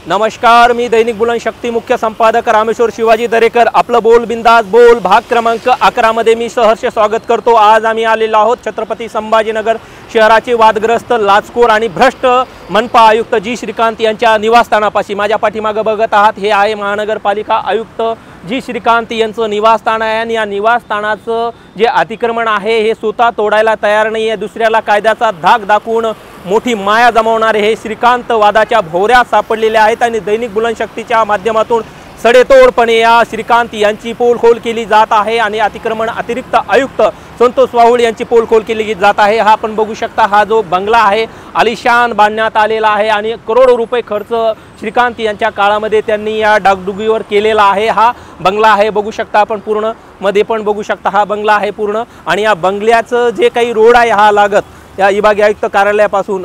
नमस्कार, मी दैनिक बुलनशक्ती मुख्य संपादक रामेश्वर शिवाजी दरेकर. आपलं बोल बिंदास बोल भाग क्रमांक 11 मध्ये मी सहर्ष स्वागत करतो. आज आम्ही आलेलो आहोत छत्रपती संभाजीनगर शहराचे वादग्रस्त, लाचखोर आणि भ्रष्ट मनपा आयुक्त जी श्रीकांत यांच्या निवासस्थानापाशी. माझ्या पाठीमागे बघत आहात हे आहे महानगरपालिका आयुक्त जी श्रीकांत यांचं निवासस्थान आहे. आणि या निवासस्थानाचं जे अतिक्रमण आहे हे स्वतः तोडायला तयार नाही आहे. दुसऱ्याला कायद्याचा धाक दाखवून मोठी माया जमवणारे हे श्रीकांत वादाच्या भोवऱ्यात सापडलेले आहेत. आणि दैनिक बुलनशक्तीच्या माध्यमातून सडेतोडपणे या श्रीकांत यांची पोलखोल केली जात आहे. आणि अतिक्रमण अतिरिक्त आयुक्त संतोष वाहुळ यांची पोलखोल केली जात आहे. हा आपण बघू शकता, हा जो बंगला आहे आलिशान बांधण्यात आलेला आहे आणि करोडो रुपये खर्च श्रीकांत यांच्या काळामध्ये त्यांनी या डागडुगीवर केलेला आहे. हा बंगला आहे, बघू शकता आपण पूर्ण मध्ये पण बघू शकता हा बंगला आहे पूर्ण. आणि या बंगल्याचं जे काही रोड आहे हा लागत या विभागीय आयुक्त कार्यालयापासून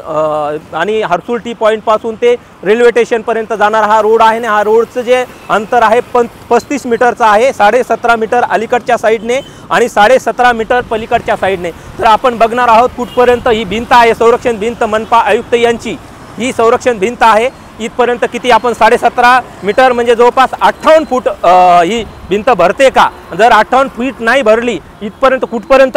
आणि हर्सुल टी पॉईंटपासून ते रेल्वे स्टेशनपर्यंत जाणारा हा रोड आहे. हा रोडचं जे अंतर आहे 35 मीटरचं आहे. 17.5 मीटर अलीकडच्या साईडने आणि 17.5 मीटर पलीकडच्या साईडने. तर आपण बघणार आहोत कुठपर्यंत ही भिंत आहे, संरक्षण भिंत मनपा आयुक्त यांची ही संरक्षण भिंत आहे. इथपर्यंत किती आपण 17.5 मीटर म्हणजे जवळपास 58 फूट ही भिंत भरते का? जर 58 फूट नाही भरली इथपर्यंत कुठपर्यंत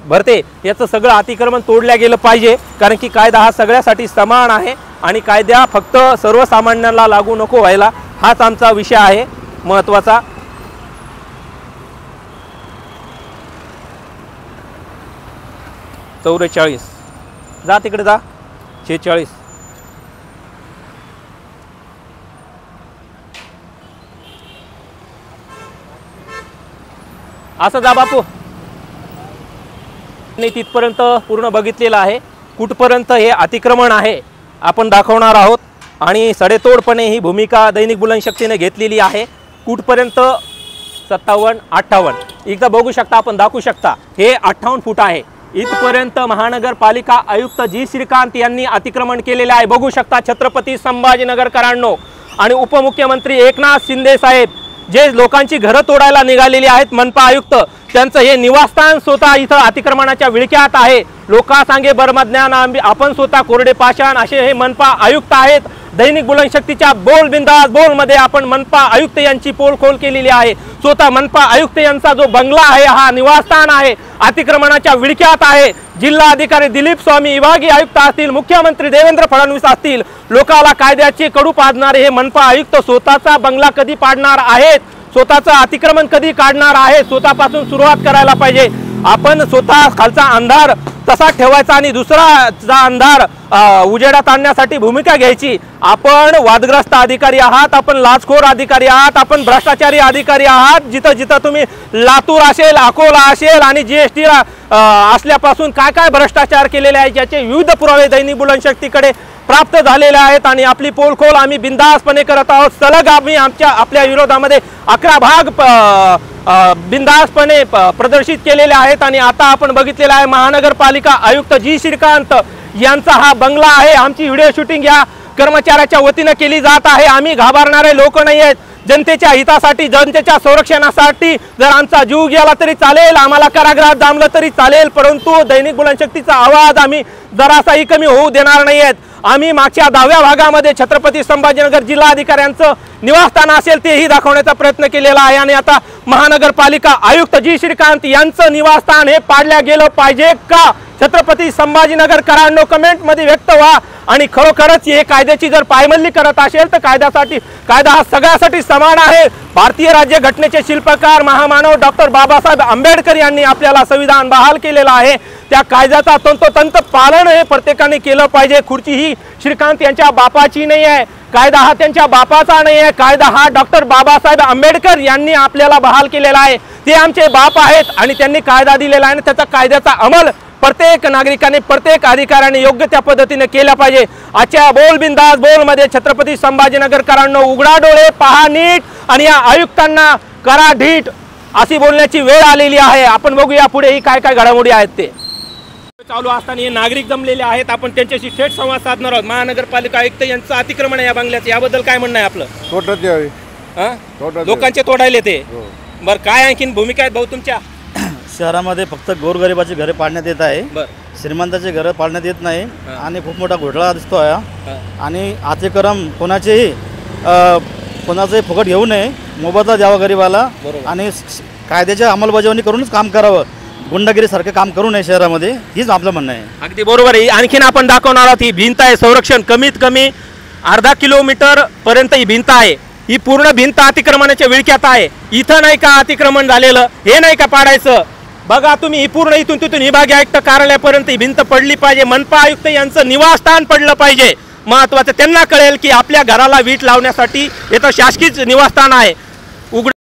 भरते याचं सगळं अतिक्रमण तोडल्या गेलं पाहिजे. कारण की कायदा हा सगळ्यासाठी समान आहे आणि कायदा फक्त सर्वसामान्यांना लागू नको व्हायला, हाच आमचा विषय आहे महत्त्वाचा. - 44 जा तिकडे जा. 46 असं जा बापू. नाही तिथपर्यंत पूर्ण बघितलेलं आहे. कुठपर्यंत हे अतिक्रमण आहे आपण दाखवणार आहोत. आणि सडेतोडपणे ही भूमिका दैनिक बुलनशक्तीने घेतलेली आहे. कुठपर्यंत 57, 58 एकदा बघू शकता आपण, दाखवू शकता हे 58 फूट आहे. इथपर्यंत महानगरपालिका आयुक्त जी श्रीकांत यांनी अतिक्रमण केलेले आहे. बघू शकता छत्रपती संभाजीनगरकरांनो. आणि उपमुख्यमंत्री एकनाथ शिंदे साहेब जे लोकांची घरं तोडायला निघालेली आहेत, मनपा आयुक्त त्यांचं हे निवासस्थान स्वतः इथं अतिक्रमणाच्या विळख्यात आहे. लोकांसांगे बर्मज्ञान आपण स्वतः कोरडे पाषाण असे हे मनपा आयुक्त आहेत. दैनिक बुलनशक्तीच्या बोल बिंदास बोल मध्ये आपण मनपा आयुक्त यांची पोलखोल केलेली आहे. स्वतः मनपा आयुक्त यांचा जो बंगला आहे हा निवासस्थान आहे, अतिक्रमणाच्या विळख्यात आहे. जिल्हाधिकारी दिलीप स्वामी, विभागीय आयुक्त असतील, मुख्यमंत्री देवेंद्र फडणवीस असतील, लोकांना कायद्याचे कडू पाडणारे हे मनपा आयुक्त स्वतःचा बंगला कधी पाडणार आहेत, स्वतःचं अतिक्रमण कधी काढणार आहे? स्वतःपासून सुरुवात करायला पाहिजे. आपण स्वतः खालचा अंधार तसा ठेवायचा आणि दुसराचा अंधार उजेडात आणण्यासाठी भूमिका घ्यायची. आपण वादग्रस्त अधिकारी आहात, आपण लाचखोर अधिकारी आहात, आपण भ्रष्टाचारी अधिकारी आहात. जिथं जिथं तुम्ही लातूर असेल, अकोला असेल आणि GST असल्यापासून काय काय भ्रष्टाचार केलेले आहे याचे विविध पुरावे दैनिक बुलनशक्तीकडे प्राप्त झालेले आहेत. आणि आपली पोलखोल आम्ही बिंदासपणे करत आहोत. सलग आम्ही आपल्या विरोधामध्ये 11 भाग बिंदासपणे प्रदर्शित केलेले आहेत. आणि आता आपण बघितलेला आहे महानगरपालिका आयुक्त जी श्रीकांत यांचा हा बंगला आहे. आमची व्हिडिओ शूटिंग या कर्मचाऱ्याच्या वतीने केली जात आहे. आम्ही घाबरणारे लोक नाही आहेत. जनतेच्या हितासाठी, जनतेच्या संरक्षणासाठी जर आमचा जीव गेला तरी चालेल, आम्हाला कारागृहात जांभलं तरी चालेल, परंतु दैनिक बुलनशक्तीचा आवाज आम्ही जरासाही कमी होऊ देणार नाही आहेत. आम्ही मागच्या 10व्या भागामध्ये छत्रपती संभाजीनगर जिल्हाधिकाऱ्यांचं निवासस्थान असेल तेही दाखवण्याचा प्रयत्न केलेला आहे. आणि आता महानगरपालिका आयुक्त जी श्रीकांत यांचं निवासस्थान हे पाडल्या गेलं पाहिजे का? छत्रपती संभाजीनगरकरांनो कमेंटमध्ये व्यक्त व्हा. आणि खरोखरच हे कायद्याची जर पायमल्ली करत असेल तर कायदा हा सगळ्यासाठी समान आहे. भारतीय राज्यघटनेचे शिल्पकार महामानव डॉक्टर बाबासाहेब आंबेडकर यांनी आपल्याला संविधान बहाल केलेलं आहे. त्या कायद्याचा तंतोतंत पालन हे प्रत्येकाने केलं पाहिजे. खुर्ची ही श्रीकांत यांच्या बापाची नाही आहे, कायदा हा त्यांच्या बापाचा नाही आहे. कायदा हा डॉक्टर बाबासाहेब आंबेडकर यांनी आपल्याला बहाल केलेला आहे. ते आमचे बाप आहेत आणि त्यांनी कायदा दिलेला आहे आणि त्याचा कायद्याचा अंमल प्रत्येक नागरिकाने, प्रत्येक अधिकाऱ्याने योग्य त्या पद्धतीने केला पाहिजे. आजच्या बोल बिंदास बोल मध्ये छत्रपती संभाजीनगरकरांनो उघडा डोळे, पहा नीट आणि या आयुक्तांना करा ढीट अशी बोलण्याची वेळ आलेली आहे. आपण बघूया पुढे ही काय काय घडामोडी आहेत ते चालू असताना हे नागरिक जमलेले आहेत. आपण त्यांच्याशी थेट संवाद साधणार आहोत. महानगरपालिका आयुक्त यांचं अतिक्रमण आहे या बंगल्याचं, याबद्दल काय म्हणणं आहे आपलं? तोडण्यात यावे, लोकांचे तोडायले ते. बरं, काय आणखीन भूमिका आहेत भाऊ तुमच्या? शहरामध्ये फक्त गोरगरिबाची घरे पाडण्यात येत आहे, श्रीमंताची घरं पाडण्यात येत नाही आणि खूप मोठा घोटाळा दिसतो आहे. आणि अतिक्रम कोणाचेही कोणाचंही फुकट घेऊ नये, मोबदला द्यावा गरिबाला आणि कायद्याच्या अंमलबजावणी करूनच काम करावं, गुंडगिरीसारखं काम करू नये शहरामध्ये, हीच आपलं म्हणणं आहे. अगदी बरोबर आहे. आणखीन आपण दाखवणार आहोत ही भिंत आहे, संरक्षण कमीत कमी अर्धा किलोमीटर पर्यंत ही भिंत आहे. ही पूर्ण भिंत अतिक्रमणाच्या विळख्यात आहे. इथं नाही का अतिक्रमण झालेलं, हे नाही का पाडायचं. बघा तुम्ही, ही पूर्ण इथून तिथून विभागीय आयुक्त कार्यालयापर्यंत ही भिंत पडली पाहिजे. मनपा आयुक्त यांचं निवासस्थान पडलं पाहिजे. महत्वाचं त्यांना कळेल की आपल्या घराला वीट लावण्यासाठी इथं शासकीय निवासस्थान आहे.